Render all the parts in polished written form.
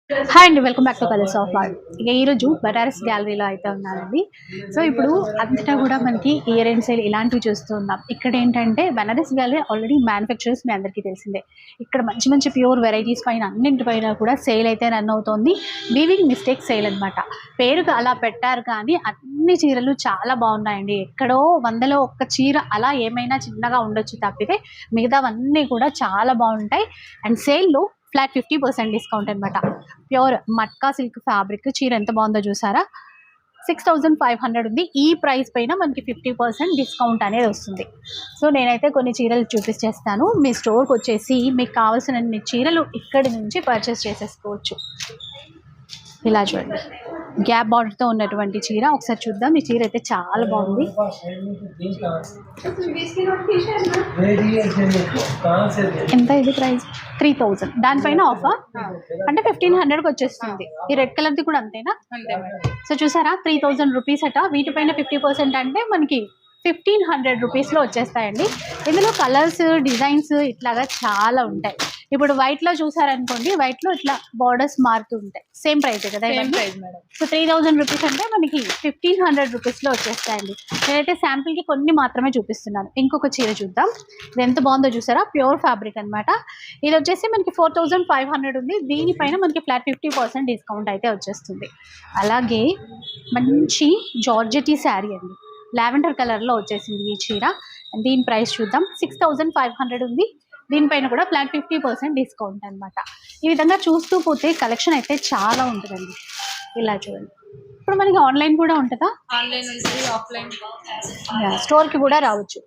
Hi అండి, welcome back to colours of art. ఇక ఈరోజు బనారస్ గ్యాలరీలో అయితే ఉన్నానండి. సో ఇప్పుడు అంతటా కూడా మనకి ఇయర్ అండ్ సేల్ ఇలాంటివి చూస్తూ ఉన్నాం. ఇక్కడ ఏంటంటే బనారస్ గ్యాలరీ ఆల్రెడీ మ్యానుఫ్యాక్చరర్స్ మీ అందరికీ తెలిసిందే. ఇక్కడ మంచి మంచి ప్యూర్ వెరైటీస్ పైన అన్నింటిపైన కూడా సేల్ అయితే రన్ అవుతోంది. వీవింగ్ మిస్టేక్ సేల్ అనమాట. పేరుకు అలా పెట్టారు కానీ అన్ని చీరలు చాలా బాగున్నాయండి. ఎక్కడో వందలో ఒక్క చీర అలా ఏమైనా చిన్నగా ఉండొచ్చు తప్పితే మిగతావన్నీ కూడా చాలా బాగుంటాయి. అండ్ సేల్లో ఫ్లాట్ 50% డిస్కౌంట్ అనమాట. ప్యూర్ మట్కా సిల్క్ ఫ్యాబ్రిక్ చీర ఎంత బాగుందో చూసారా. 6500 ఉంది. ఈ ప్రైస్ పైన మనకి 50% డిస్కౌంట్ అనేది వస్తుంది. సో నేనైతే కొన్ని చీరలు చూపించేస్తాను. మీ స్టోర్కి వచ్చేసి మీకు కావాల్సిన చీరలు ఇక్కడి నుంచి పర్చేస్ చేసేసుకోవచ్చు. ఇలా చూడండి, గ్యాప్ బార్డర్తో ఉన్నటువంటి చీర ఒకసారి చూద్దాం. ఈ చీర అయితే చాలా బాగుంది. ఎంత ఇది ప్రైస్? 3000. దానిపైన ఆఫర్ అంటే 1500కి వచ్చేస్తుంది. ఈ రెడ్ కలర్ది కూడా అంతేనా? సో చూసారా, 3000 రూపీస్ అట. వీటిపైన 50% అంటే మనకి 1500 రూపీస్లో వచ్చేస్తాయండి. ఇందులో కలర్స్ డిజైన్స్ ఇట్లాగా చాలా ఉంటాయి. ఇప్పుడు వైట్లో చూసారనుకోండి, వైట్లో ఇట్లా బార్డర్స్ మారుతూ ఉంటాయి. సేమ్ ప్రైస్ కదా ఇవన్నీ. సో 3000 రూపీస్ అంటే మనకి 1500 రూపీస్లో వచ్చేస్తాయండి. నేనైతే శాంపిల్కి కొన్ని మాత్రమే చూపిస్తున్నాను. ఇంకొక చీర చూద్దాం. ఇది ఎంత బాగుందో చూసారా, ప్యూర్ ఫ్యాబ్రిక్ అనమాట. ఇది వచ్చేసి మనకి 4500 ఉంది. దీనిపైన మనకి ఫ్లాట్ 50% డిస్కౌంట్ అయితే వచ్చేస్తుంది. అలాగే మంచి జార్జెటీ శారీ అండి, లావెండర్ కలర్లో వచ్చేసింది ఈ చీర. దీని ప్రైస్ చూద్దాం. 6500 ఉంది. దీనిపైన కూడా ఫ్లాట్ 50% డిస్కౌంట్ అనమాట. ఈ విధంగా చూస్తూ పోతే కలెక్షన్ అయితే చాలా ఉంటుందండి. ఇలా చూడండి. ఇప్పుడు మనకి ఆన్లైన్ కూడా ఉంటుందా? ఆన్లైన్ ఉంటుంది, ఆఫ్లైన్. స్టోర్కి కూడా రావచ్చు.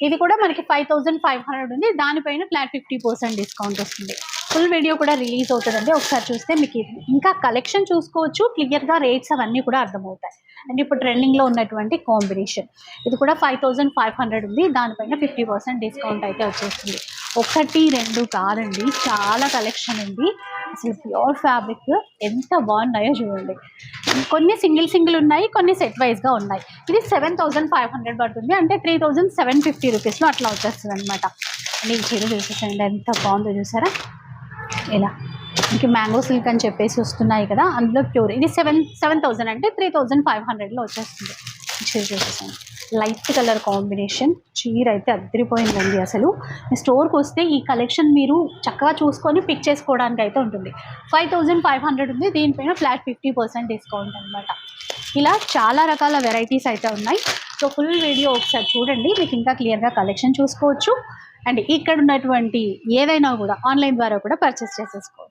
ఇది కూడా మనకి 5500 ఉంది. దానిపైన ఫ్లాట్ 50% డిస్కౌంట్ వస్తుంది. ఫుల్ వీడియో కూడా రిలీజ్ అవుతుందండి. ఒకసారి చూస్తే మీకు ఇంకా కలెక్షన్ చూసుకోవచ్చు. క్లియర్గా రేట్స్ అవన్నీ కూడా అర్థమవుతాయి. అండ్ ఇప్పుడు ట్రెండింగ్లో ఉన్నటువంటి కాంబినేషన్ ఇది కూడా 5500 ఉంది. దానిపైన 50% డిస్కౌంట్ అయితే వచ్చేస్తుంది. 1, 2 కాదండి, చాలా కలెక్షన్ ఉంది. అసలు ప్యూర్ ఫ్యాబ్రిక్ ఎంత బాగున్నాయో చూడండి. కొన్ని సింగిల్ ఉన్నాయి, కొన్ని సెట్ వైజ్గా ఉన్నాయి. ఇది 7500 పడుతుంది, అంటే 3750 రూపీస్లో అట్లా వచ్చేస్తుంది అనమాట. అండ్ ఈ చీర చూసేసండి ఎంత బాగుందో చూసారా. ఇలా ఇంక మ్యాంగో సిల్క్ అని చెప్పేసి వస్తున్నాయి కదా, అందులో ప్యూర్. ఇది 7000 అంటే 3500లో వచ్చేస్తుంది. చీర చూసేసాను. లైట్ కలర్ కాంబినేషన్ చీర అయితే అద్దరిపోయిందండి. అసలు మీ స్టోర్కి వస్తే ఈ కలెక్షన్ మీరు చక్కగా చూసుకొని పిక్ చేసుకోవడానికి అయితే ఉంటుంది. 5500 ఉంది. దీనిపైన ఫ్లాట్ 50% డిస్కౌంట్ అనమాట. ఇలా చాలా రకాల వెరైటీస్ అయితే ఉన్నాయి. సో ఫుల్ వీడియో ఒకసారి చూడండి, మీకు ఇంకా క్లియర్గా కలెక్షన్ చూసుకోవచ్చు. అండ్ ఇక్కడ ఉన్నటువంటి ఏదైనా కూడా ఆన్లైన్ ద్వారా కూడా పర్చేస్ చేసేసుకోవచ్చు.